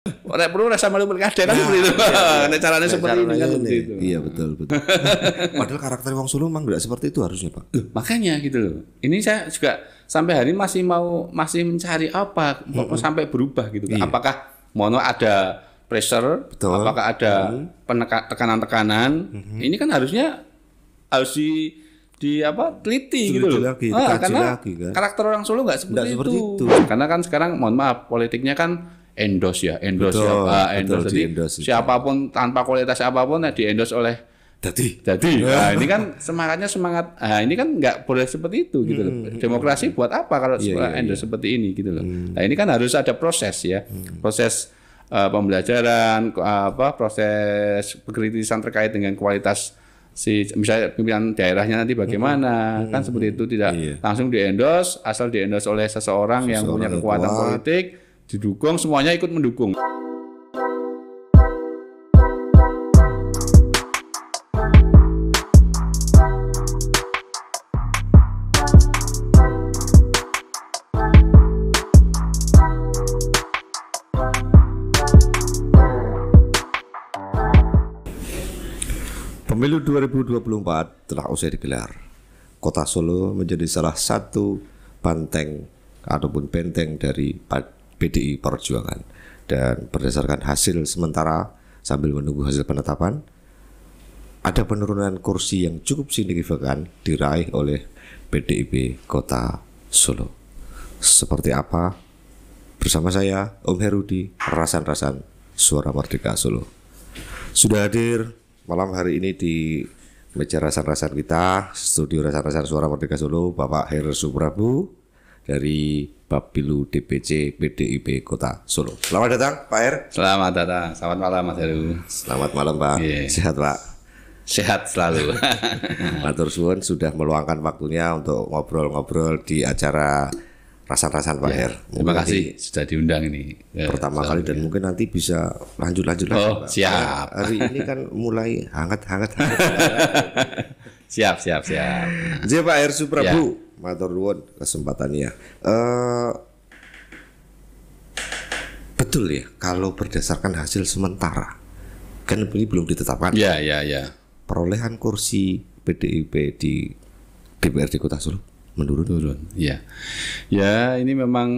Ora perlu rasa malu pilkada kan seperti itu. Nek caranya seperti ini kan seperti itu. Iya betul. Padahal karakter wong Solo memang enggak seperti itu harusnya, Pak. Makanya gitu loh. Ini saya juga sampai hari ini masih mencari apa kok sampai berubah gitu. Iya. Apakah ada pressure, Betul. apakah ada tekanan-tekanan? Ini kan harus teliti gitu loh. Lagi, karena lagi, kan? karakter orang Solo nggak seperti itu. Karena kan sekarang mohon maaf politiknya kan endorse Betul, jadi di-endorse. siapapun tanpa kualitas apapun di-endorse oleh Jadi nah, ini kan semangat ini kan nggak boleh seperti itu gitu loh. Demokrasi buat apa kalau endorse seperti ini gitu loh. Nah ini kan harus ada proses ya, proses pembelajaran, proses pengkritisan terkait dengan kualitas misalnya pimpinan daerahnya nanti bagaimana kan seperti itu, tidak langsung di-endorse asal di-endorse oleh seseorang yang punya kekuatan politik, didukung semuanya ikut mendukung. Pemilu 2024 telah usai digelar. Kota Solo menjadi salah satu benteng ataupun benteng dari PDI Perjuangan. Dan berdasarkan hasil sementara sambil menunggu hasil penetapan, ada penurunan kursi yang cukup signifikan diraih oleh PDIP Kota Solo. Seperti apa? Bersama saya, Om Herudi, Rasan-Rasan Suara Merdeka Solo. Sudah hadir malam hari ini di meja rasan-rasan kita, studio rasan-rasan Suara Merdeka Solo, Bapak Heru Suprabu dari Bapilu DPC PDIP Kota Solo. Selamat datang, Pak Her. Selamat datang, selamat malam Mas Heru. Selamat malam, Pak. Sehat, Pak? Sehat selalu. Matur suwun sudah meluangkan waktunya untuk ngobrol-ngobrol di acara rasan-rasan, Pak Her. Terima kasih sudah diundang ini. Pertama kali dan mungkin nanti bisa lanjut-lanjut lagi, Pak. Siap. Hari ini kan mulai hangat-hangat. Siap. Jadi Pak Heru Suprabu, matur nuwun kesempatannya. Betul ya, kalau berdasarkan hasil sementara, kan ini belum ditetapkan. Ya. Perolehan kursi PDIP di DPRD Kota Solo menurun. Ya ini memang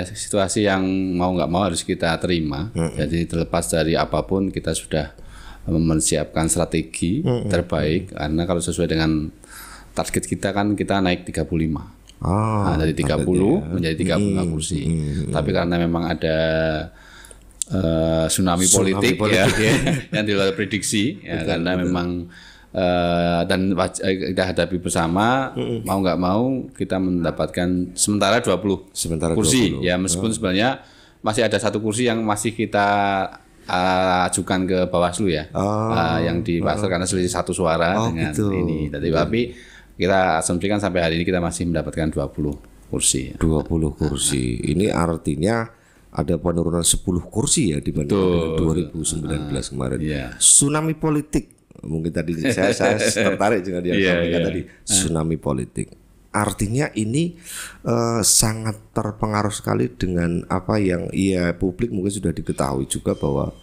situasi yang mau nggak mau harus kita terima. Jadi terlepas dari apapun kita sudah mempersiapkan strategi terbaik, karena kalau sesuai dengan target kita kan kita naik 35. Dari 30 menjadi 35 kursi. Tapi karena memang ada tsunami politik ya, yang di luar prediksi karena memang dan kita hadapi bersama, mau nggak mau kita mendapatkan sementara 20 kursi 20. Ya meskipun sebenarnya masih ada satu kursi yang masih kita ajukan ke Bawaslu ya, yang di Pasar karena selisih satu suara dengan gitu. Ini tapi kita asumsikan sampai hari ini kita masih mendapatkan 20 kursi. 20 kursi. Ini artinya ada penurunan 10 kursi ya dibanding 2019 kemarin. Tsunami politik. Mungkin tadi saya tertarik dengan dia sampaikan tadi, tsunami politik. Artinya ini sangat terpengaruh sekali dengan apa yang publik mungkin sudah diketahui juga, bahwa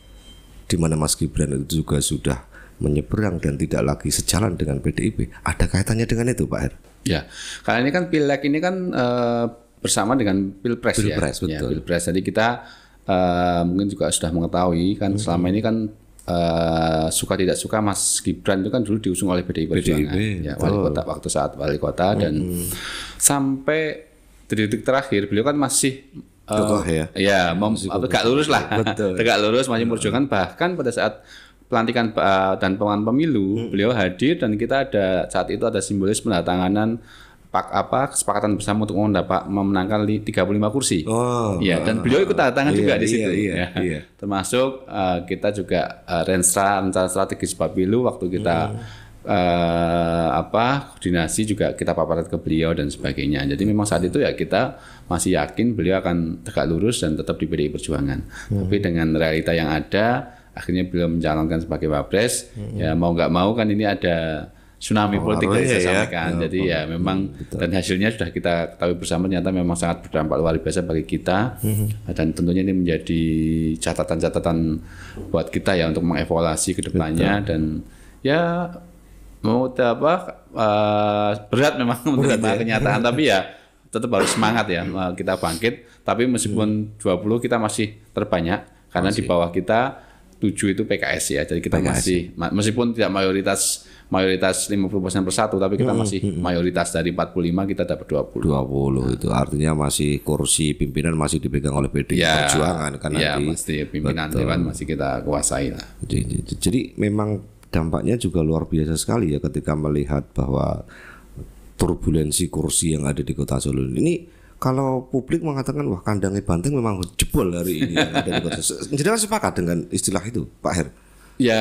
di mana Mas Gibran itu juga sudah menyeberang dan tidak lagi sejalan dengan PDIP. Ada kaitannya dengan itu, Pak Her? Ya, karena ini kan pileg ini kan bersama dengan pilpres ya. Betul. Ya, pilpres. Jadi kita mungkin juga sudah mengetahui kan selama ini kan suka tidak suka Mas Gibran itu kan dulu diusung oleh PDI Perjuangan, wali kota waktu saat wali kota, dan sampai detik terakhir beliau kan masih tegak lurus lah, tegak lurus masih memperjuangkan. Bahkan pada saat pelantikan dan penguatan pemilu beliau hadir, dan kita ada saat itu ada simbolis penandatanganan kesepakatan bersama untuk memenangkan 35 kursi. Dan beliau ikut tanda tangan juga di situ. Termasuk kita juga rencana strategis Bapilu waktu kita koordinasi juga kita paparkan ke beliau dan sebagainya. Jadi memang saat itu ya kita masih yakin beliau akan tegak lurus dan tetap di PDI Perjuangan. Tapi dengan realita yang ada, akhirnya beliau mencalonkan sebagai Wapres. Ya mau nggak mau kan ini ada tsunami politik yang saya sampaikan. ya. Jadi ya memang dan hasilnya sudah kita ketahui bersama ternyata memang sangat berdampak luar biasa bagi kita dan tentunya ini menjadi catatan-catatan buat kita ya untuk mengevaluasi ke depannya dan ya mau berat memang menerima kenyataan tapi ya tetap harus semangat ya kita bangkit tapi meskipun 20 kita masih terbanyak karena di bawah kita 7 itu PKS ya. Jadi kita masih meskipun tidak mayoritas 50%/1 tapi kita masih mayoritas dari 45 kita dapat 20 itu artinya masih kursi pimpinan masih dipegang oleh PDI Perjuangan kan ya, mesti pimpinan dewan masih kita kuasai lah. Jadi memang dampaknya juga luar biasa sekali ya ketika melihat bahwa turbulensi kursi yang ada di Kota Solo ini. Kalau publik mengatakan wah kandangnya banteng memang jebol hari ini yang ada di Kota Solo. Jadi sepakat dengan istilah itu, Pak Her? Ya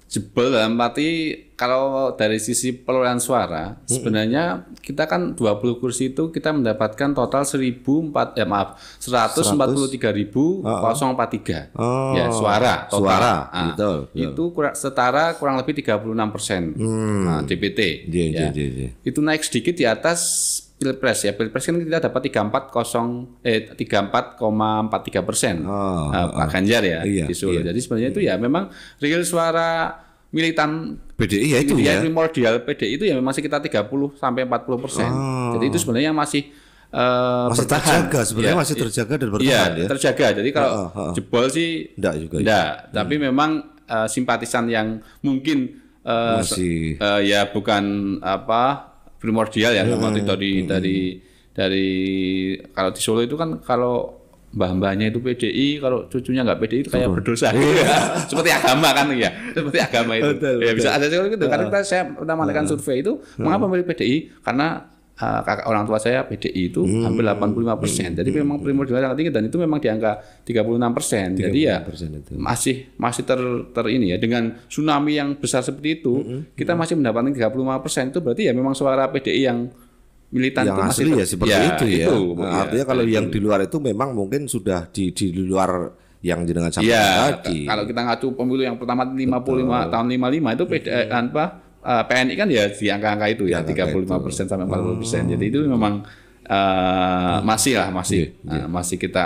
jebol dalam arti kalau dari sisi perolehan suara sebenarnya kita kan 20 kursi itu kita mendapatkan total 143.043 ya suara total. Betul. Itu setara kurang lebih 36% DPT. Itu naik sedikit di atas Pilpres ya. Pilpres kan kita dapat 34,43% Pak Ganjar ya di Solo. Jadi sebenarnya itu ya memang real suara militan PDI ya itu ya. Primordial PDI itu ya memang sekitar 30-40%. Jadi itu sebenarnya masih bertahan. Terjaga sebenarnya masih terjaga dan bertahan ya. Terjaga. Jadi kalau jebol sih enggak juga. Tapi memang simpatisan yang mungkin masih ya bukan primordial ya dari kalau di Solo itu kan kalau mbah-mbahnya itu PDI kalau cucunya nggak PDI itu kayak berdosa seperti agama kan ya seperti agama itu ya bisa ada seperti itu karena saya pernah melakukan survei itu mengapa memilih PDI karena kakak orang tua saya PDI itu hampir 85%. Jadi memang primordial yang tinggi dan itu memang di angka 36%. Jadi ya masih ini ya dengan tsunami yang besar seperti itu kita masih mendapatkan 35%. Itu berarti ya memang suara PDI yang militan yang itu asli masih ya seperti itu ya. Artinya kalau yang di luar itu memang mungkin sudah di luar yang jenengan sampaikan tadi. Kalau kita ngacu pemilu yang pertama tahun 55 itu PNI kan ya di angka-angka itu ya 35% sampai 40%. Jadi itu memang masih kita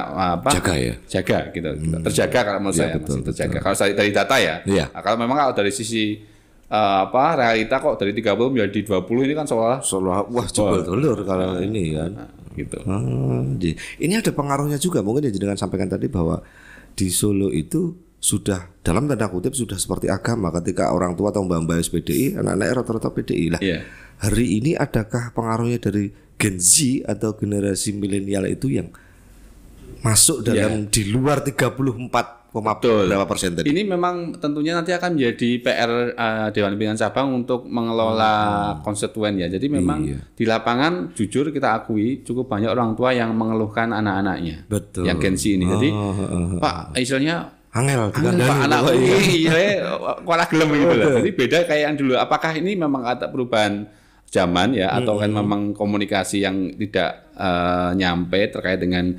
jaga gitu. Terjaga kalau menurut saya masih terjaga. Kalau dari data ya. Kalau memang kalau dari sisi realita kok dari 30 menjadi 20 ini kan seolah wah jebol telur kalau ini kan. Gitu. Ini ada pengaruhnya juga mungkin yang jenengan sampaikan tadi bahwa di Solo itu sudah dalam tanda kutip sudah seperti agama ketika orang tua atau mbak-mbak PDI, anak-anak rata-rata PDI lah. Hari ini adakah pengaruhnya dari Gen Z atau generasi milenial itu yang masuk dalam di luar 34, berapa persen tadi? Ini memang tentunya nanti akan menjadi PR Dewan Pimpinan Cabang untuk mengelola konstituen ya. Jadi memang di lapangan jujur kita akui cukup banyak orang tua yang mengeluhkan anak-anaknya. Betul. Yang Gen Z ini. Jadi Pak istilahnya angel Pak anak kuala gelem gitu lah. Jadi beda kayak yang dulu. Apakah ini memang ada perubahan zaman ya atau kan memang komunikasi yang tidak nyampe terkait dengan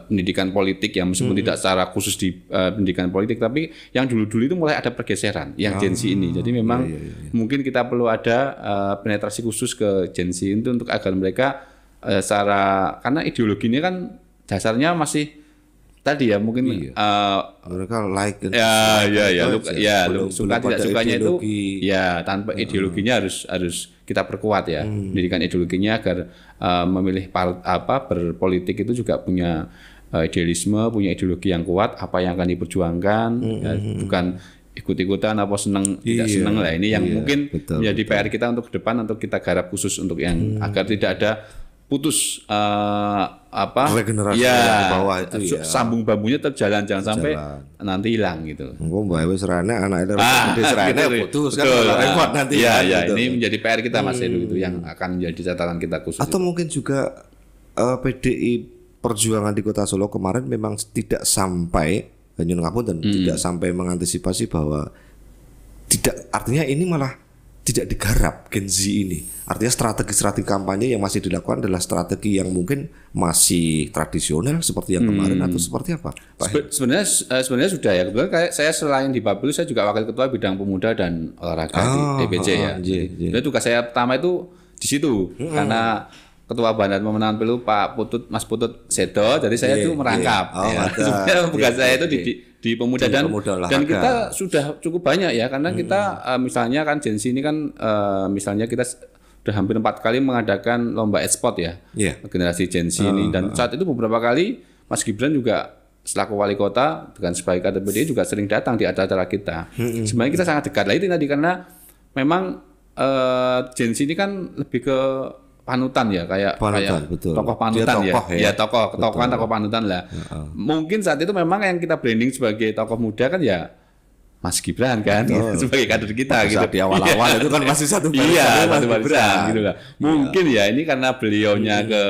pendidikan politik yang meskipun tidak secara khusus di pendidikan politik tapi yang dulu-dulu itu mulai ada pergeseran yang Gen Z ini. Jadi memang mungkin kita perlu ada penetrasi khusus ke Gen Z itu untuk agar mereka karena ideologinya kan dasarnya masih tadi ya mungkin mereka like suka tidak sukanya itu ya tanpa ideologinya harus kita perkuat ya pendidikan ideologinya agar memilih berpolitik itu juga punya idealisme, punya ideologi yang kuat apa yang akan diperjuangkan bukan ikut-ikutan apa seneng tidak seneng lah ini yang mungkin menjadi PR kita untuk ke depan untuk kita garap khusus untuk yang agar tidak ada putus regenerasi ke bawah itu sambung bambunya terjalan jangan sampai nanti hilang gitu. Engko mbak wis serane anake serane putus kan repot nanti. Gitu. Ini menjadi PR kita Mas Edu itu yang akan menjadi catatan kita khusus. Atau mungkin juga PDI Perjuangan di Kota Solo kemarin memang tidak sampai nyuwun ngapunten tidak sampai mengantisipasi bahwa tidak artinya ini malah tidak digarap Gen Z ini? Artinya strategi-strategi kampanye yang masih dilakukan adalah strategi yang mungkin masih tradisional seperti yang kemarin atau seperti apa? Sebenarnya sudah ya. Kebetulan kayak saya selain di Bapilu saya juga wakil ketua bidang pemuda dan olahraga di DPC ya. Jadi tugas saya pertama itu di situ karena Ketua Badan Pemenangan Pemilu Pak Putut, Mas Putut Sedo, jadi saya itu merangkap. Sebenarnya tugas saya itu di pemuda dan kita sudah cukup banyak ya, karena kita misalnya kan Gen Z ini kan misalnya kita sudah hampir 4 kali mengadakan lomba e-sport ya, generasi Gen Z ini, dan saat itu beberapa kali Mas Gibran juga selaku wali kota dengan sebagai kader PDI juga sering datang di acara-acara kita. Sebenarnya kita sangat dekat lah itu tadi, karena memang Gen Z ini kan lebih ke panutan ya, kayak betul. Tokoh panutan tokoh panutan lah. Mungkin saat itu memang yang kita branding sebagai tokoh muda kan ya Mas Gibran kan gitu, sebagai kader kita gitu. Di awal-awal itu kan masih satu barisan gitu lah. Mungkin ya ini karena beliaunya ke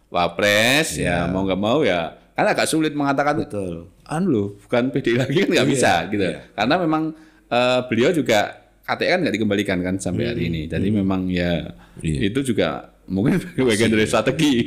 Wapres ya mau nggak mau ya kan agak sulit mengatakan bukan PDI lagi kan nggak bisa gitu. Karena memang beliau juga KTE kan nggak dikembalikan kan sampai hari ini. Jadi memang ya itu juga mungkin bagian dari strategi.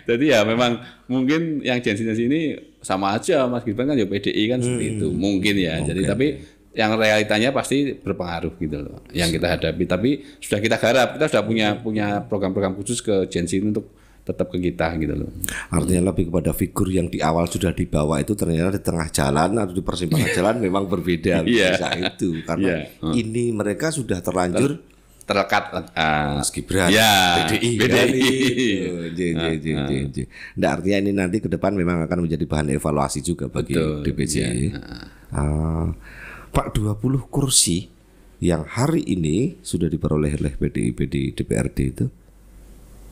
Jadi ya memang mungkin yang Gen Z ini sama aja Mas Gibran kan ya PDI kan seperti itu mungkin ya. Jadi tapi yang realitanya pasti berpengaruh gitu loh yang kita hadapi. Tapi sudah kita garap, kita sudah punya program-program khusus ke Gen Z untuk tetap ke kita gitu loh. Artinya lebih kepada figur yang di awal sudah dibawa itu ternyata di tengah jalan atau di persimpangan jalan memang berbeda bisa itu karena ini mereka sudah terlanjur terlekat Mas Gibran, PDI. Nah, artinya ini nanti ke depan memang akan menjadi bahan evaluasi juga bagi DPC. Pak, 20 kursi yang hari ini sudah diperoleh oleh PDI di DPRD itu,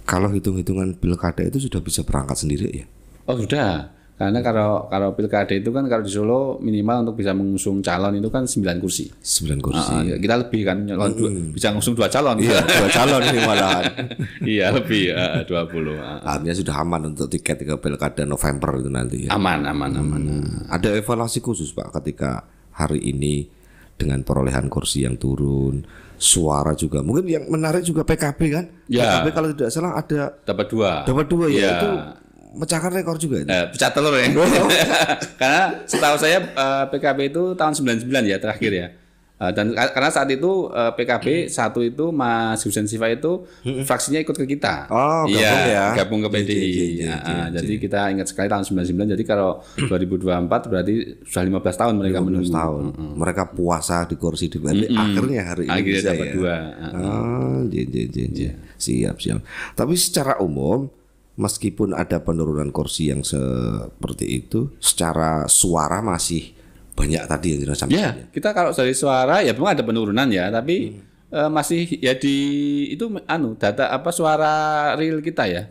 kalau hitung-hitungan pilkada itu sudah bisa berangkat sendiri ya? Oh sudah, karena kalau pilkada itu kan kalau di Solo minimal untuk bisa mengusung calon itu kan 9 kursi. 9 kursi. Kita lebih kan bisa mengusung 2 calon. Iya, 2 calon ini malahan. Iya lebih 20. Artinya sudah aman untuk tiket ke pilkada November itu nanti ya. Aman. Ada evaluasi khusus Pak ketika hari ini dengan perolehan kursi yang turun, suara juga. Mungkin yang menarik juga PKB kan? PKB kalau tidak salah ada dapat 2 ya. Itu mecahkan rekor juga itu. Pecah telur ya. Karena setahu saya PKB itu tahun 99 ya terakhir ya. Dan karena saat itu PKB satu itu Mas Husen Siva itu fraksinya ikut ke kita. Gabung ke PDI. Jadi kita ingat sekali tahun 99. Jadi kalau 2024 berarti sudah 15 tahun mereka menunggu. Mereka puasa di kursi DPRD. Akhirnya hari ini bisa dapat 2. Siap. Tapi secara umum meskipun ada penurunan kursi yang seperti itu, secara suara masih banyak tadi yang disampaikan. Ya, kita kalau dari suara ya memang ada penurunan ya, tapi masih ya itu data suara real kita ya.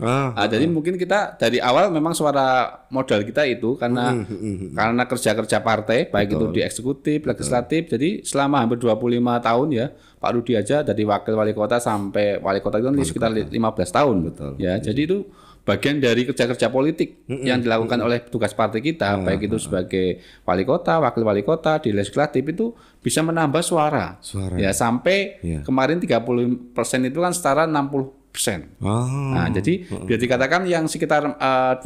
Jadi mungkin kita dari awal memang suara modal kita itu karena kerja partai baik itu di eksekutif, legislatif. Jadi selama hampir 25 tahun ya Pak Rudi aja dari wakil wali kota sampai wali kota itu kan sekitar 15 tahun. Ya, jadi itu bagian dari kerja-kerja politik yang dilakukan oleh petugas partai kita, baik itu sebagai wali kota, wakil wali kota, di legislatif itu bisa menambah suara. Ya sampai kemarin 30% itu kan setara 60%. Nah, jadi biar dikatakan yang sekitar 24%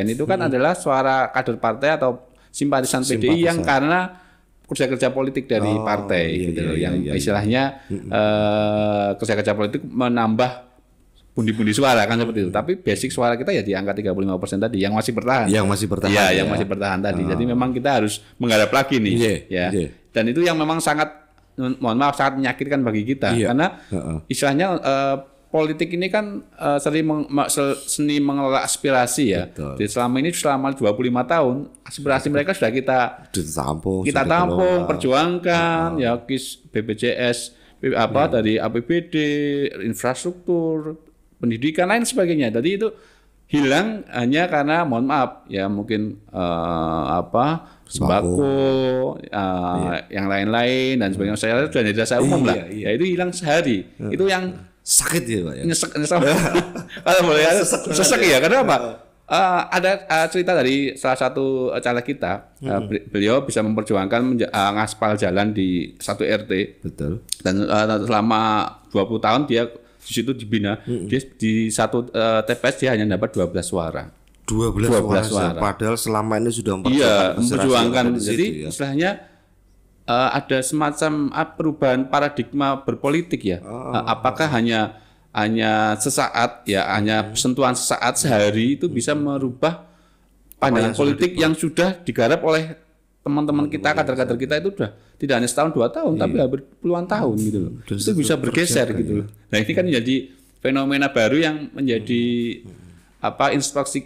itu kan adalah suara kader partai atau simpatisan PDI yang karena kerja-kerja politik dari partai yang istilahnya kerja-kerja politik menambah pundi-pundi suara kan seperti itu. Tapi basic suara kita ya di angka 35% tadi yang masih bertahan. Yang masih bertahan tadi. Jadi memang kita harus menggarap lagi nih Dan itu yang memang sangat menyakitkan bagi kita karena istilahnya politik ini kan seni mengelola aspirasi ya. Jadi selama 25 tahun aspirasi mereka sudah kita tampung, perjuangkan ya BPJS dari APBD, infrastruktur, pendidikan lain sebagainya. Jadi itu hilang hanya karena mohon maaf ya mungkin sembako yang lain-lain dan sebagainya. Saya sudah jadi rasa umum lah. Ya itu hilang sehari. Itu yang sakit ya Pak ya. Nyesek kalau boleh sesek ya. Kenapa? Ada cerita dari salah satu caleg kita, beliau bisa memperjuangkan ngaspal jalan di satu RT. Betul. Dan selama 20 tahun dia di situ dibina, dia di satu TPS dia hanya dapat 12 suara. 12 suara. Padahal selama ini sudah memperjuangkan. Jadi istilahnya ada semacam perubahan paradigma berpolitik ya. Apakah hanya sesaat ya, hanya sentuhan sesaat sehari itu bisa merubah pandangan politik yang sudah digarap oleh teman-teman kita, kader-kader kita itu sudah tidak hanya setahun 2 tahun tapi hampir puluhan tahun gitu loh. Itu bisa bergeser gitu loh. Nah, ini kan menjadi fenomena baru yang menjadi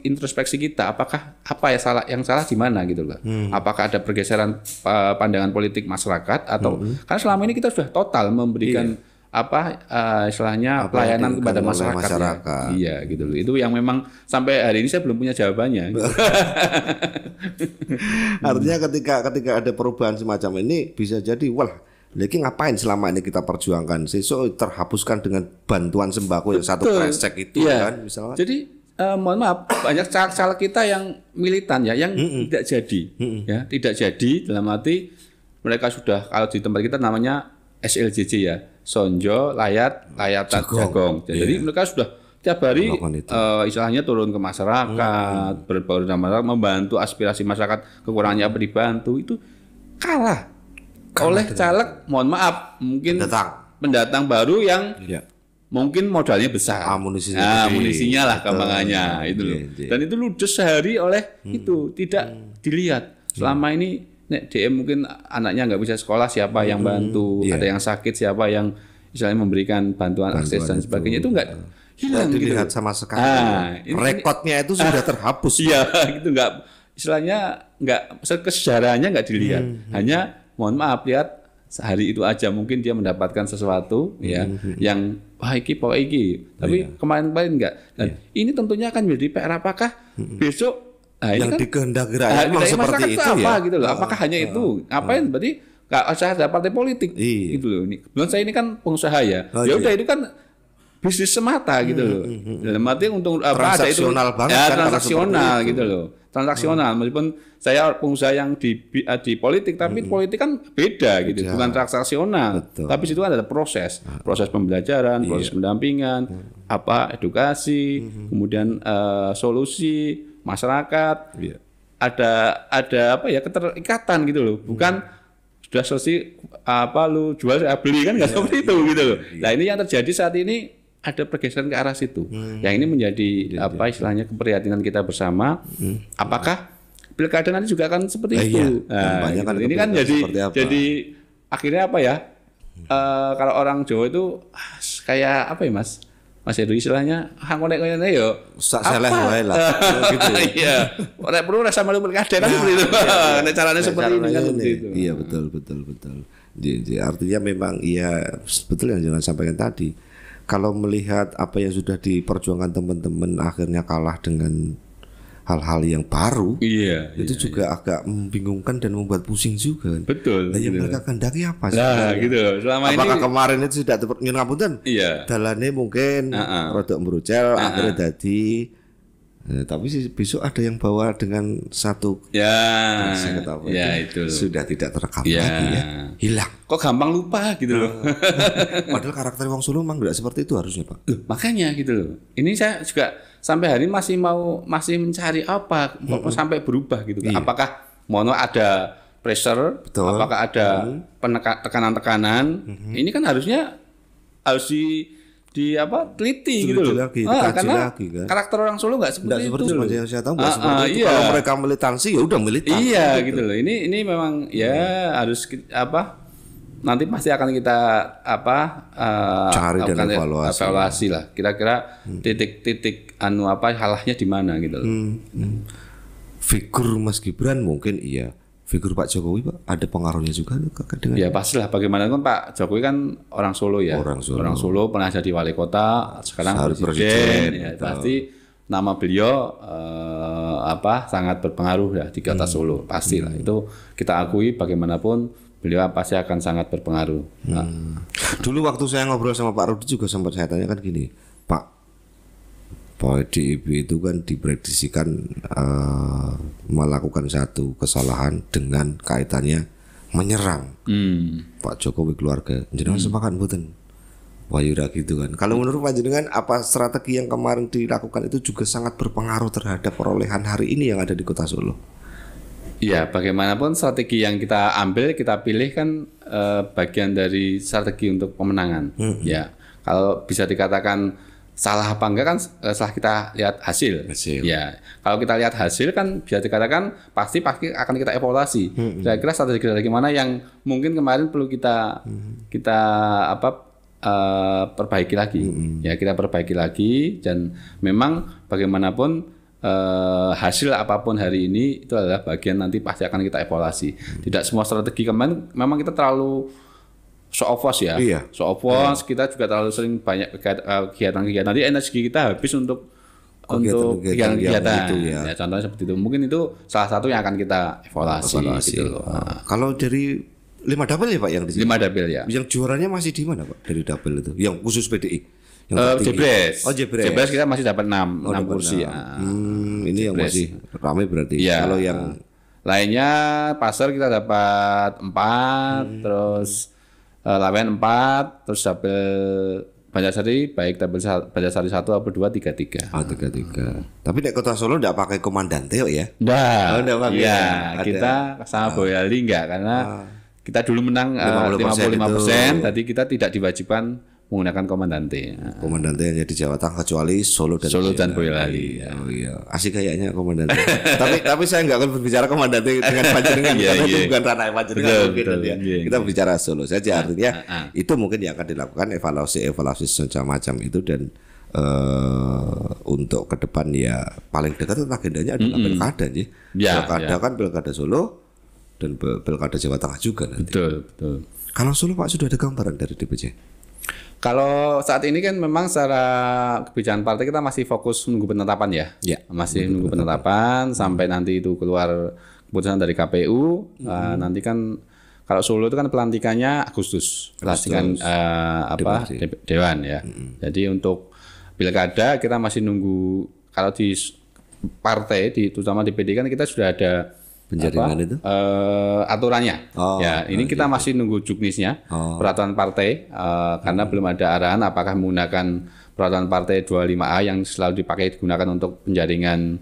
introspeksi kita, apakah yang salah di mana gitu loh. Apakah ada pergeseran pandangan politik masyarakat atau karena selama ini kita sudah total memberikan istilahnya pelayanan kepada masyarakat. Ya. Iya gitu loh. Itu yang memang sampai hari ini saya belum punya jawabannya. Artinya ketika ada perubahan semacam ini bisa jadi lagi ngapain selama ini kita perjuangkan sesuk terhapuskan dengan bantuan sembako yang satu kresek itu kan misalnya. Jadi mohon maaf, banyak caleg kita yang militan ya, yang tidak jadi, ya, tidak jadi dalam arti mereka sudah kalau di tempat kita namanya SLJJ ya, Sonjo, Layatan, Jagong. Jadi mereka sudah tiap hari istilahnya turun ke masyarakat, berbaur dengan masyarakat, membantu aspirasi masyarakat, kekurangannya apa dibantu, itu kalah oleh caleg, mohon maaf, mungkin pendatang baru yang mungkin modalnya besar, amunisinya lah gampangannya itu loh. Dan itu ludes sehari oleh itu tidak dilihat. Selama ini DM mungkin anaknya nggak bisa sekolah, siapa yang bantu, ada yang sakit, siapa yang istilahnya memberikan bantuan akses dan sebagainya, itu nggak hilang dilihat gitu sama sekali. Rekodnya itu sudah terhapus. Iya, gitu nggak, istilahnya nggak, kesejarahnya nggak dilihat. Hanya mohon maaf lihat sehari itu aja mungkin dia mendapatkan sesuatu ya yang iki tapi kemarin-kemarin enggak. Dan ini tentunya akan menjadi PR apakah besok yang kan, dikehendaki rakyat seperti itu apa ya gitu loh. Apakah hanya itu? Ngapain berarti enggak usah ada partai politik gitu loh. Belum saya ini kan pengusaha ya. Ya udah itu kan bisnis semata gitu loh. Dalam arti untuk ada itu transaksional gitu loh. Transaksional meskipun saya pengusaha yang di politik tapi politik kan beda gitu, bukan transaksional. Tapi situ kan ada proses pembelajaran, proses pendampingan, edukasi, kemudian solusi masyarakat. Ada keterikatan gitu loh. Bukan sudah selesai lu jual saya beli kan nggak seperti itu gitu loh. Nah, ini yang terjadi saat ini ada pergeseran ke arah situ. Yang ini menjadi istilahnya keprihatinan kita bersama. Apakah pilkada nanti juga akan seperti itu? Nah, gitu. Ini kan jadi akhirnya kalau orang Jawa itu kayak apa ya Mas Heru istilahnya ngonek-ngonek yo sak seleh wae lah gitu. Iya. Ora perlu rasa malu pilkada kan seperti itu. Nek caranya seperti ini kan seperti itu. Iya betul. Jadi artinya memang betul yang jangan sampaikan tadi. Kalau melihat apa yang sudah diperjuangkan teman-teman akhirnya kalah dengan hal-hal yang baru, itu juga agak membingungkan dan membuat pusing juga. Betul. Yang mereka kehendaki apa? Nah, gitu. Apakah kemarin itu tidak ngapunten? Dalane mungkin rodok merucel akhirnya jadi. Tapi besok ada yang bawa dengan satu itu sudah tidak terekam lagi ya, hilang. Kok gampang lupa gitu loh. Padahal karakter wong Solo memang tidak seperti itu harusnya Pak. Makanya gitu loh. Ini saya juga sampai hari ini masih mencari apa kok sampai berubah gitu. Apakah ada pressure, apakah ada tekanan-tekanan? Ini kan harusnya harus teliti gitu loh. Karena lagi, kan? Karakter orang Solo nggak seperti itu. Yang saya tahu nggak seperti itu. Kalau mereka militansi ya udah militan. Iya gitu loh. Ini memang harus nanti pasti akan kita cari dan evaluasi lah. Kira-kira titik halahnya di mana gitu loh. Figur Mas Gibran mungkin figur Pak Jokowi Pak ada pengaruhnya juga dengan pastilah bagaimanapun Pak Jokowi kan orang Solo ya. Orang Solo pernah jadi wali kota, sekarang presiden. Pasti nama beliau sangat berpengaruh ya di kota Solo, pastilah. Itu kita akui bagaimanapun beliau pasti akan sangat berpengaruh. Dulu waktu saya ngobrol sama Pak Rudi juga sempat saya tanyakan gini, Pak, PDIP itu kan diprediksikan melakukan satu kesalahan dengan kaitannya menyerang Pak Jokowi keluarga. Jenengan sepakat mboten? Wayura gitu kan. Kalau menurut panjenengan apa strategi yang kemarin dilakukan itu juga sangat berpengaruh terhadap perolehan hari ini yang ada di Kota Solo? Ya, bagaimanapun strategi yang kita ambil, kita pilih kan bagian dari strategi untuk pemenangan. Ya, kalau bisa dikatakan salah apa enggak kan setelah kita lihat hasil. Ya, kalau kita lihat hasil kan bisa dikatakan pasti akan kita evaluasi. Saya kira strategi mana yang mungkin kemarin perlu kita perbaiki lagi. Ya, kita perbaiki lagi, dan memang bagaimanapun hasil apapun hari ini itu adalah bagian nanti pasti akan kita evaluasi. Tidak semua strategi kemarin memang kita terlalu show off ya. Show off, kita juga terlalu sering banyak kegiatan-kegiatan. Nanti energi kita habis untuk kegiatan-kegiatan. Ya, contohnya seperti itu. Mungkin itu salah satu yang akan kita evaluasi. Gitu loh. Kalau dari 5 dapil ya Pak yang di sini? 5 dapil ya. Yang juaranya masih di mana Pak dari dapil itu? Yang khusus PDI? Jebres. Jebres. Jebres kita masih dapat 6 kursi. Ini Jebres. Yang masih ramai berarti. Ya. Kalau yang lainnya Pasar kita dapat 4, terus Lawen 4, terus dapil Banjarsari baik dapil Banjarsari 1 atau 2 3. 3. Tapi di Kota Solo enggak pakai komandante ya? Enggak pakai. Iya, kita sama Boyolali enggak, karena kita dulu menang 55%, tadi kita tidak diwajibkan menggunakan komandante. Komandante hanya di Jawa Tengah kecuali Solo dan Boyolali. Oh iya, asik kayaknya komandante. tapi saya nggak akan berbicara komandante dengan panjenengan karena itu bukan ranah panjenengan mungkin ya. Kita bicara Solo saja, artinya itu mungkin yang akan dilakukan evaluasi semacam itu, dan untuk ke depan ya paling dekat agendanya adalah pilkada sih. Pilkada kan pilkada Solo dan pilkada Jawa Tengah juga nanti. Betul. Kalau Solo Pak sudah ada gambaran dari DPC? Kalau saat ini kan memang secara kebijakan partai kita masih fokus menunggu penetapan ya. Masih menunggu penetapan sampai nanti itu keluar keputusan dari KPU. Nanti kan kalau Solo itu kan pelantikannya Agustus. Pelantikan Dewan ya. Jadi untuk pilkada kita masih nunggu. Kalau di partai, terutama di PD kan kita sudah ada penjaringan itu aturannya. Ini kita masih nunggu juknisnya, peraturan partai, karena belum ada arahan apakah menggunakan peraturan partai 25A yang selalu digunakan untuk penjaringan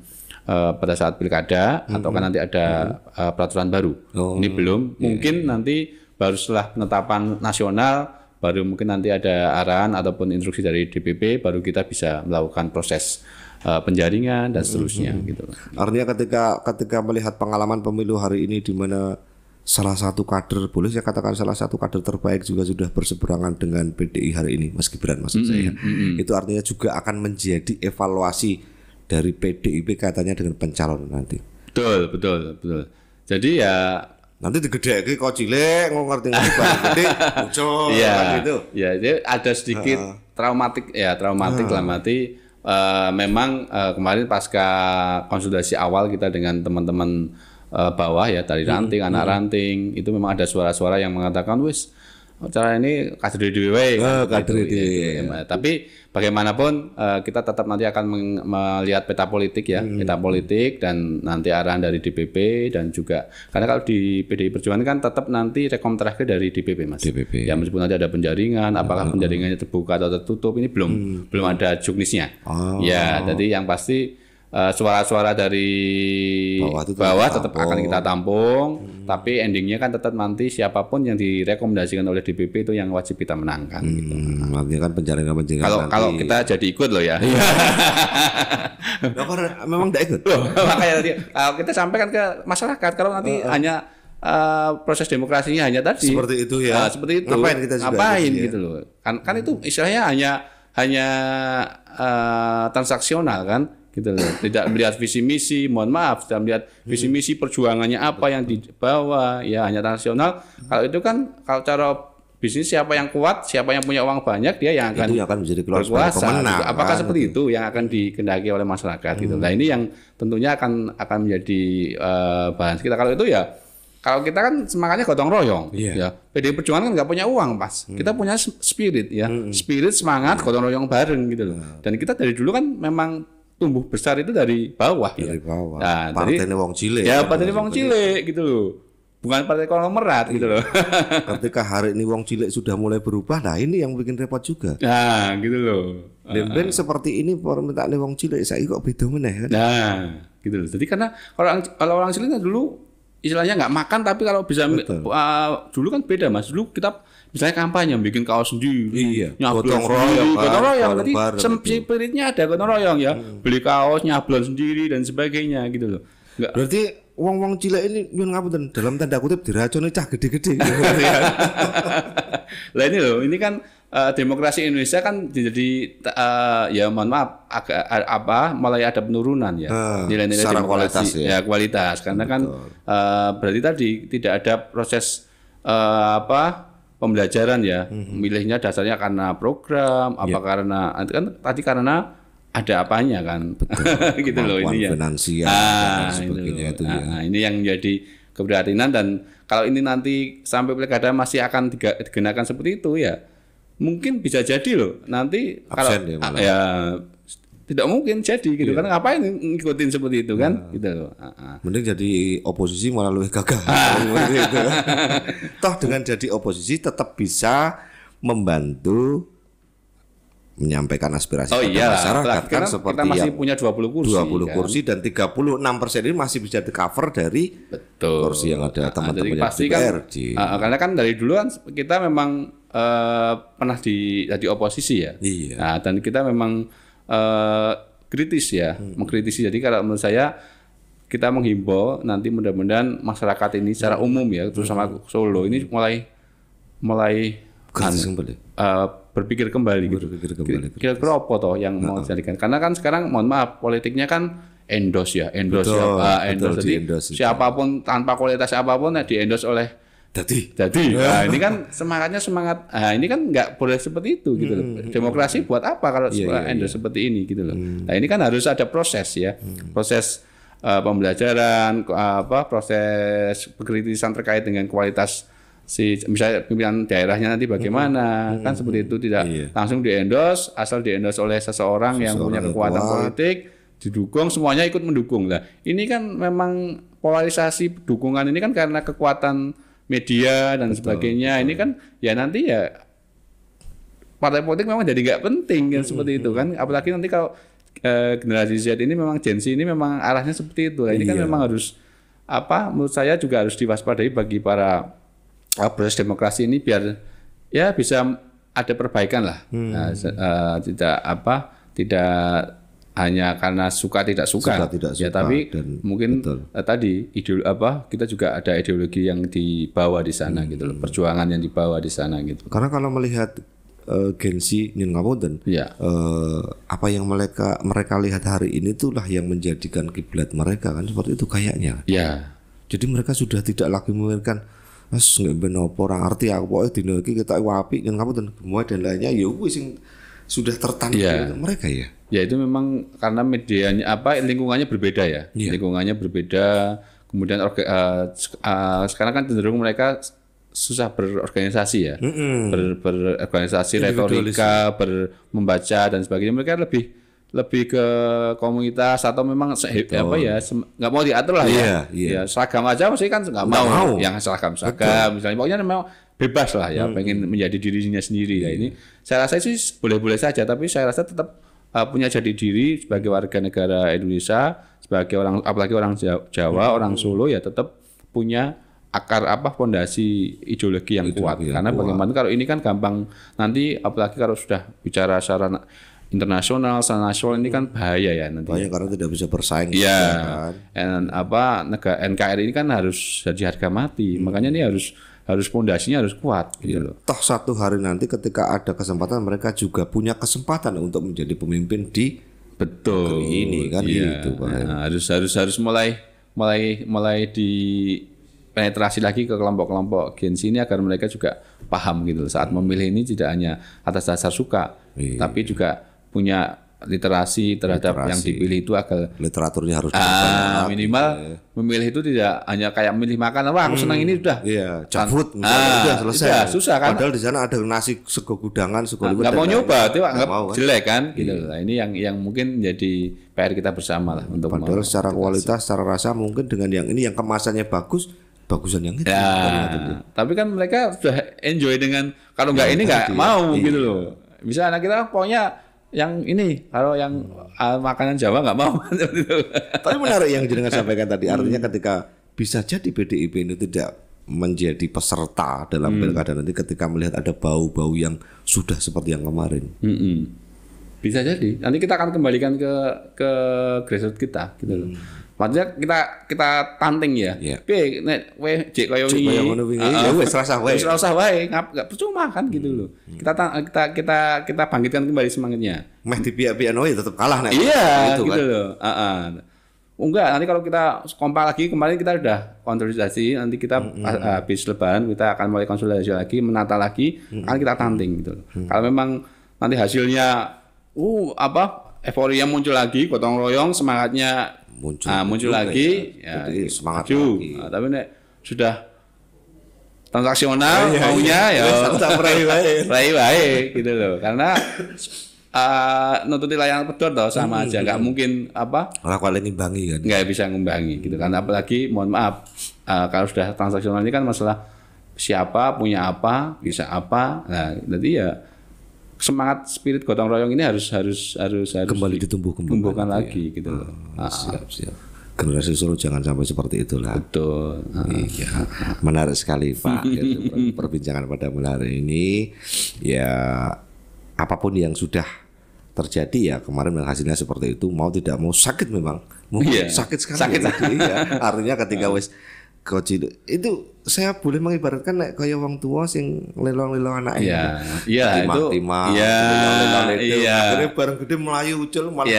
pada saat pilkada, ataukah nanti ada peraturan baru. Ini belum. Mungkin nanti baru setelah penetapan nasional, baru mungkin nanti ada arahan ataupun instruksi dari DPP, baru kita bisa melakukan proses penjaringan dan seterusnya gitu. Artinya ketika melihat pengalaman pemilu hari ini di mana salah satu kader, boleh saya katakan salah satu kader terbaik juga sudah berseberangan dengan PDI hari ini, Mas Gibran maksud saya. Itu artinya juga akan menjadi evaluasi dari PDIP kaitannya dengan pencalonan nanti. Betul. Jadi ya nanti digedheke kok cilik ngerti gede muncul gitu. Ya, jadi ada sedikit traumatik dalam arti memang kemarin pasca konsultasi awal kita dengan teman-teman bawah ya, dari ranting, anak ranting, itu memang ada suara-suara yang mengatakan wis cara ini kader DW tapi bagaimanapun kita tetap nanti akan melihat peta politik ya, peta politik dan nanti arahan dari DPP, dan juga karena kalau di PDI Perjuangan kan tetap nanti rekom terakhir dari DPP Mas. Ya meskipun nanti ada penjaringan, apakah penjaringannya terbuka atau tertutup ini belum ada juknisnya. Ya, jadi yang pasti suara-suara dari bawah tetap akan kita tampung, tapi endingnya kan tetap nanti siapapun yang direkomendasikan oleh DPP itu yang wajib kita menangkan. Gitu. Artinya kan penjaringan kalau kita jadi ikut loh ya. Memang tidak ikut. Makanya kalau kita sampaikan ke masyarakat, kalau nanti hanya proses demokrasinya hanya tadi seperti itu ya. Seperti itu. Ngapain gitu loh. Kan itu istilahnya hanya transaksional kan. Gitu loh. Tidak melihat visi misi, tidak melihat visi misi perjuangannya apa yang dibawa, ya hanya nasional. Kalau itu kan kalau cara bisnis siapa yang kuat, siapa yang punya uang banyak, dia yang akan menjadi berkuasa. Gitu. Apakah seperti itu yang akan dikehendaki oleh masyarakat gitu. Nah, ini yang tentunya akan menjadi bahan kita. Kalau itu ya kalau kita kan semangatnya gotong royong, Iya. ya. PDI Perjuangan kan nggak punya uang, Mas. Kita punya spirit, ya. Spirit, semangat, gotong royong bareng gitu loh. Dan kita dari dulu kan memang tumbuh besar itu dari bawah, Dari ya. bawah. Nah, Partainya wong cilik. ya partai wong cilik gitu loh. Bukan partai konglomerat gitu loh. Ketika hari ini wong cilik sudah mulai berubah, nah ini yang bikin repot juga. Nah, gitu loh. Ben seperti ini permintaan wong cilik saya kok beda meneh kan. Nah, gitu loh. Jadi karena kalau orang cilik kan dulu istilahnya nggak makan, tapi kalau bisa dulu kan beda, Mas. Dulu kita misalnya kampanye bikin kaos sendiri, Iya. nyablon Gotong sendiri, royong, gotong royong. Jadi bareng-bareng, spiritnya ada gotong royong ya. Beli kaos, nyablon sendiri dan sebagainya gitu loh. Nggak, Berarti wong-wong cilik ini nyun ngapunten dalam tanda kutip diracuni cah gede-gede gitu. lah ini loh, ini kan demokrasi Indonesia kan jadi ya mohon maaf agak mulai ada penurunan ya nilai-nilai secara demokrasi kualitas ya. Kualitas karena kan berarti tadi tidak ada proses pembelajaran ya, milihnya dasarnya karena program karena kan tadi karena ada apanya kan. Gitu loh ini ya. Finansial dan sebagainya itu ya. Ini yang menjadi keprihatinan, dan kalau ini nanti sampai pilkada masih akan digunakan seperti itu ya, mungkin bisa jadi loh nanti Absen kalau tidak mungkin jadi gitu kan, ngapain ngikutin seperti itu kan gitu loh. Mending jadi oposisi malah lebih gagah. Gitu. Toh dengan jadi oposisi tetap bisa membantu menyampaikan aspirasi masyarakat kan, seperti kita masih yang punya 20 kursi 20 kursi dan 36% ini masih bisa di-cover dari kursi yang ada teman-teman pasti DPRD. Karena kan dari dulu kan kita memang pernah jadi oposisi ya. Iya. Nah, dan kita memang kritis ya, mengkritisi. Jadi kalau menurut saya kita menghimbau nanti mudah-mudahan masyarakat ini secara umum ya, terutama Solo ini mulai berpikir kembali gitu. Kira-kira apa toh yang mau dijadikan? Karena kan sekarang mohon maaf politiknya kan endorse ya. Jadi siapapun tanpa kualitas apapun di endorse oleh jadi ini kan semangat ini kan nggak boleh seperti itu gitu loh. Demokrasi buat apa kalau endorse seperti ini gitu loh. Nah, ini kan harus ada proses ya. Proses pembelajaran, proses pengkritisan terkait dengan kualitas misalnya pimpinan daerahnya nanti bagaimana, kan seperti itu, tidak langsung di-endorse, asal di-endorse oleh seseorang yang punya kekuatan politik, didukung, semuanya ikut mendukung lah. Ini kan memang polarisasi dukungan ini kan karena kekuatan media dan sebagainya. Ini kan ya nanti ya partai politik memang jadi nggak penting kan seperti itu kan. Apalagi nanti kalau generasi Z ini memang Gen Z ini memang arahnya seperti itu. Nah, ini kan memang harus menurut saya juga harus diwaspadai bagi para proses demokrasi ini biar ya bisa ada perbaikan lah. Tidak hanya karena suka tidak suka ya, tapi mungkin tadi kita juga ada ideologi yang dibawa di sana gitu loh, perjuangan yang dibawa di sana gitu. Karena kalau melihat Gen Z nin ngapunten, apa yang mereka lihat hari ini itulah yang menjadikan kiblat mereka kan, seperti itu kayaknya. Ya. Jadi mereka sudah tidak lagi memikirkan nggak benar orang arti aku pokoknya dino iki kita wapi nin ngapunten semua dan lainnya ya wis sing sudah tertanam mereka ya. Ya itu memang karena medianya lingkungannya berbeda ya. Lingkungannya berbeda. Kemudian sekarang kan cenderung mereka susah berorganisasi ya. Berorganisasi, retorika, membaca dan sebagainya. Mereka lebih ke komunitas atau memang nggak mau diatur lah ya. Seragam aja mesti kan nggak mau yang seragam misalnya, pokoknya memang bebas lah ya, pengen menjadi dirinya sendiri ya. Ini saya rasa sih boleh-boleh saja, tapi saya rasa tetap punya jati diri sebagai warga negara Indonesia, sebagai orang, apalagi orang Jawa, orang Solo ya, tetap punya akar fondasi ideologi yang kuat. Karena bagaimana kalau ini kan gampang nanti, apalagi kalau sudah bicara secara internasional, secara nasional, ini kan bahaya ya nanti. Bahaya karena tidak bisa bersaing. Iya. Dan negara NKRI ini kan harus jadi harga mati. Makanya ini harus pondasinya harus kuat gitu loh. Toh satu hari nanti ketika ada kesempatan mereka juga punya kesempatan untuk menjadi pemimpin di negeri ini kan gitu Pak. Nah, harus mulai di penetrasi lagi ke kelompok-kelompok Gen Z ini agar mereka juga paham gitu loh. Saat memilih ini tidak hanya atas dasar suka, tapi juga punya literasi terhadap yang dipilih itu agak literaturnya harus minimal memilih itu tidak hanya kayak memilih makan, wah aku senang ini udah. Iya, jackfruit misalnya udah selesai. Udah, susah kan? Padahal di sana ada nasi sego gudangan, sego liwet. Nggak mau nyoba, itu anggap mau, kan? jelek kan? Gitu. Nah, ini yang mungkin jadi PR kita bersama lah untuk. Padahal secara kualitas, secara rasa mungkin dengan yang ini yang kemasannya bagusan yang itu. Ya, tapi kan mereka sudah enjoy dengan kalau nggak ini nggak mau gitu loh. Bisa anak kita pokoknya yang ini, kalau yang makanan Jawa nggak mau. Tapi menarik yang jenengan sampaikan tadi, artinya ketika bisa jadi PDIP ini tidak menjadi peserta dalam pilkada nanti ketika melihat ada bau-bau yang sudah seperti yang kemarin. Bisa jadi. Nanti kita akan kembalikan ke grassroots kita gitu loh. Maksudnya kita tantang ya. Piye nek we jek kaya wingi. Ya wis rasah wae. Wis rasah wae, enggak percuma kan gitu loh. Kita bangkitkan kembali semangatnya. Meh di pihak-pihak wae tetap kalah nek. Iya, gitu loh. Enggak, nanti kalau kita kompak lagi, kemarin kita udah konsolidasi, nanti kita habis lebaran kita akan mulai konsolidasi lagi, menata lagi, kan kita tantang gitu loh. Kalau memang nanti hasilnya euforia muncul lagi, gotong royong, semangatnya muncul lagi, ya semangat lagi. Tapi nek sudah transaksional maunya ya rai wae gitu loh. Karena nututi layangan pedot toh sama aja, nggak mungkin Ora kuwi ngimbangi kan. Nggak bisa ngimbangi gitu kan. Apalagi mohon maaf kalau sudah transaksional ini kan masalah siapa punya apa, bisa apa. Nah, jadi ya semangat spirit gotong royong ini harus kembali ditumbuhkan lagi gitu loh. Siap. Generasi Solo jangan sampai seperti itulah. Betul. Iya. Menarik sekali Pak perbincangan pada malam hari ini. Ya apapun yang sudah terjadi ya kemarin hasilnya seperti itu, mau tidak mau sakit memang. Sakit sekali. Iya. Artinya ketika wis Koji itu saya boleh mengibaratkan kayak wong tua sing lelong-lelong anak ini. Iya itu. Iya. Akhirnya bareng gede melayu ucul malah.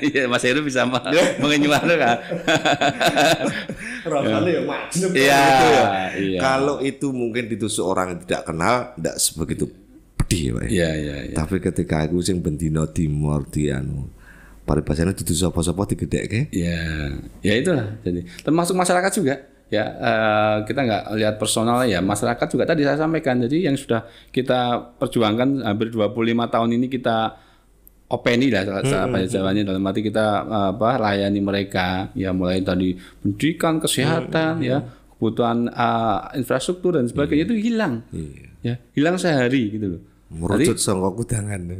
Iya, Mas Heru bisa mengenyuar kan. Rasanya ya macam gitu ya. Kalau itu mungkin ditusuk orang yang tidak kenal, tidak sebegitu pedih Pak. Iya. Tapi ketika aku sing bendino timur paribasane dudu sapa-sapa digedhekke. Ya itulah. Jadi termasuk masyarakat juga. Ya kita nggak lihat personal ya, masyarakat juga tadi saya sampaikan. Jadi yang sudah kita perjuangkan hampir 25 tahun ini kita openi lah Jawanya dalam arti kita layani mereka ya, mulai tadi pendidikan, kesehatan ya, kebutuhan infrastruktur dan sebagainya itu hilang. Ya, hilang sehari gitu loh. Merucut sangka kudangan.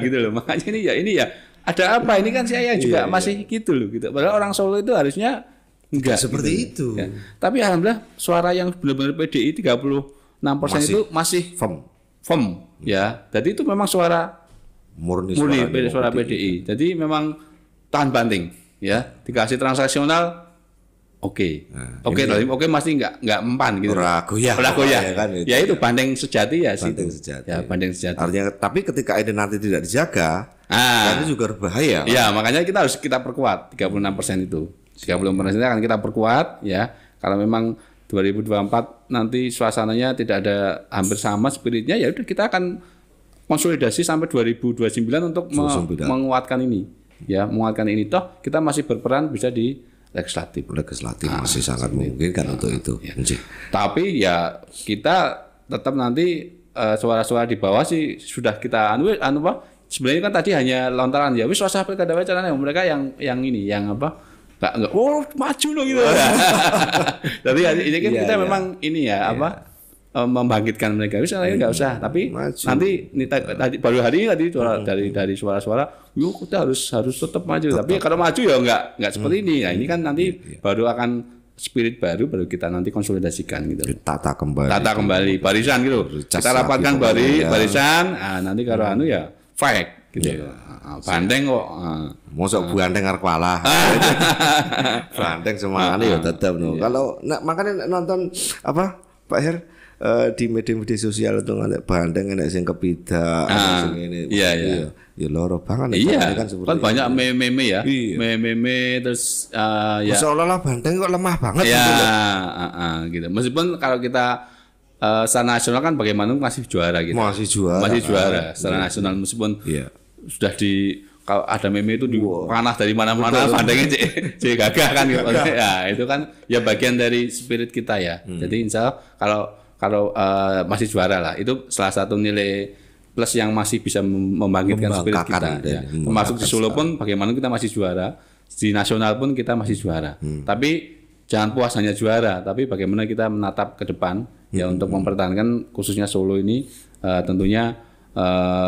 Gitu loh. Makanya ini ya ada apa ini kan saya juga masih gitu loh gitu. Padahal orang Solo itu harusnya enggak seperti gitu. itu. Ya. Tapi alhamdulillah suara yang benar-benar PDI 36% itu masih firm ya. Jadi itu memang suara murni suara PDI. Jadi memang tahan banting ya. Dikasih transaksional oke masih enggak mempan gitu. Ragoyah kan, ya itu banding sejati ya sih. Banding sejati. Artinya tapi ketika ini nanti tidak dijaga itu juga berbahaya. Iya, makanya kita harus perkuat 36% itu. 30% akan kita perkuat ya. Kalau memang 2024 nanti suasananya tidak ada hampir sama spiritnya, ya udah kita akan konsolidasi sampai 2029 untuk menguatkan ini. Ya, menguatkan ini toh kita masih berperan bisa di legislatif masih sangat mungkin kan untuk itu. Ya. Tapi ya kita tetap nanti suara-suara di bawah sih sudah kita sebenarnya kan tadi hanya lontaran ya wis suasana pilkada caranya mereka yang ini yang enggak maju loh gitu. Tapi ini kan kita memang ini ya membangkitkan mereka wis enggak usah tapi maju. Nanti tadi baru hari ini dari suara-suara yuk kita harus tetap maju. Tapi kalau maju ya enggak seperti ini. Nah, ini kan nanti baru akan spirit baru kita nanti konsolidasikan gitu. Tata kembali barisan gitu. Kita rapatkan barisan, nanti kalau ya fight gitu. Bandeng kok. Mosok bandeng arep kalah. Bandeng semangane ya tetep no. Kalau makanya nonton Pak Her di media sosial itu nggak bandeng enak sing kepidak sing ngene. Iya. Ya loro banget kan seperti kan banyak meme ya. Meme terus ya seolah-olah bandeng kok lemah banget gitu. Meskipun kalau kita secara nasional kan bagaimana masih juara gitu. Masih juara secara nasional meskipun sudah di kalau ada meme itu dipanah dari mana-mana, pandangnya cek gagah kan gitu. Ya itu kan ya bagian dari spirit kita ya. Jadi insya Allah kalau masih juara lah, itu salah satu nilai plus yang masih bisa membangkitkan spirit kita. Ya. Termasuk di Solo pun bagaimana kita masih juara, di nasional pun kita masih juara. Tapi jangan puas hanya juara, tapi bagaimana kita menatap ke depan ya untuk mempertahankan khususnya Solo ini tentunya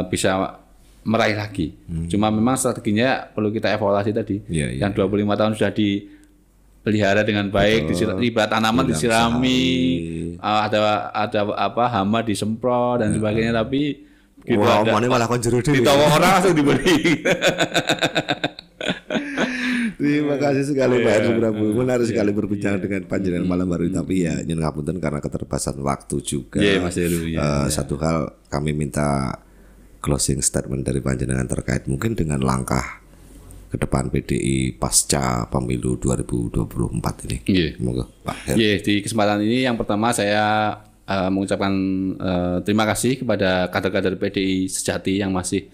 bisa meraih lagi. Cuma memang strateginya perlu kita evaluasi tadi. Yang 25 tahun sudah dipelihara dengan baik, ibarat tanaman disirami, ada apa hama disemprot dan sebagainya, tapi gitu malah kon jero dhewe. Ditawa orang langsung dibeli. Terima kasih sekali Pak Heru Suprabu. Menarik sekali berbincang dengan panjenengan malam hari, tapi ya nyuwun ngapunten karena keterbatasan waktu juga. Mas Heru. Satu hal kami minta closing statement dari panjenengan terkait mungkin dengan langkah ke depan PDI pasca pemilu 2024 ini. Monggo Pak Heru. Di kesempatan ini yang pertama saya mengucapkan terima kasih kepada kader-kader PDI sejati yang masih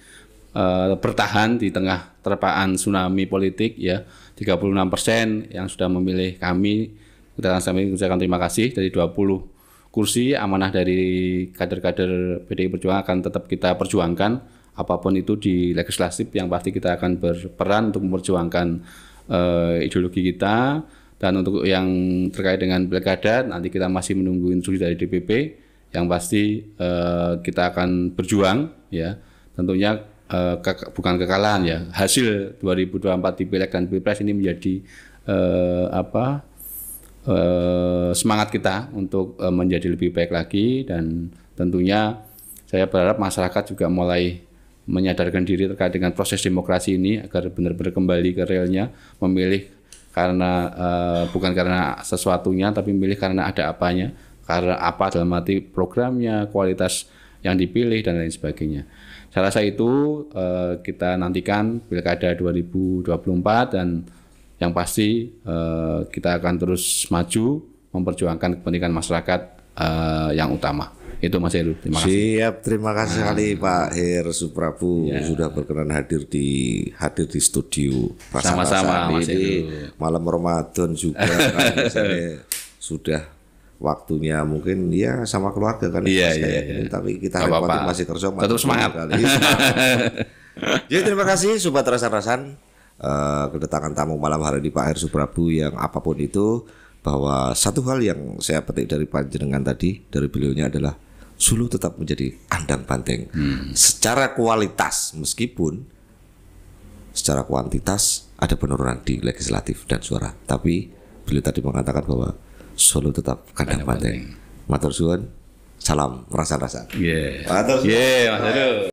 bertahan di tengah terpaan tsunami politik ya. 36% yang sudah memilih kami. Kita mengucapkan terima kasih. Dari 20 kursi amanah dari kader-kader PDI Perjuangan akan tetap kita perjuangkan, apapun itu di legislatif yang pasti kita akan berperan untuk memperjuangkan ideologi kita. Dan untuk yang terkait dengan pilkada nanti kita masih menunggu instruksi dari DPP, yang pasti kita akan berjuang ya, tentunya bukan kekalahan ya, hasil 2024 di Pileg dan Pilpres ini menjadi semangat kita untuk menjadi lebih baik lagi. Dan tentunya saya berharap masyarakat juga mulai menyadarkan diri terkait dengan proses demokrasi ini agar benar-benar kembali ke realnya, memilih karena bukan karena sesuatunya tapi memilih karena ada apanya, karena apa dalam arti programnya, kualitas yang dipilih dan lain sebagainya. Saya rasa itu kita nantikan Pilkada 2024 dan yang pasti kita akan terus maju memperjuangkan kepentingan masyarakat yang utama. Itu Mas Heru. Terima kasih. Siap, terima kasih sekali Pak Heru Suprabu sudah berkenan hadir di studio. Sama-sama Mas Heru. Malam Ramadan juga kan misalnya sudah waktunya mungkin ya sama keluarga kan. Iya. Tapi kita repotin masih kerja. Tetap semangat. Jadi terima kasih Sobat Rasan-Rasan. Kedatangan tamu malam hari ini Pak Heru Suprabu yang apapun itu, bahwa satu hal yang saya petik dari panjenengan tadi dari beliaunya adalah Solo tetap menjadi kandang banteng secara kualitas, meskipun secara kuantitas ada penurunan di legislatif dan suara, tapi beliau tadi mengatakan bahwa Solo tetap kandang banteng. Matur suwun, salam rasan-rasan. Matur suwun. Mas Heru.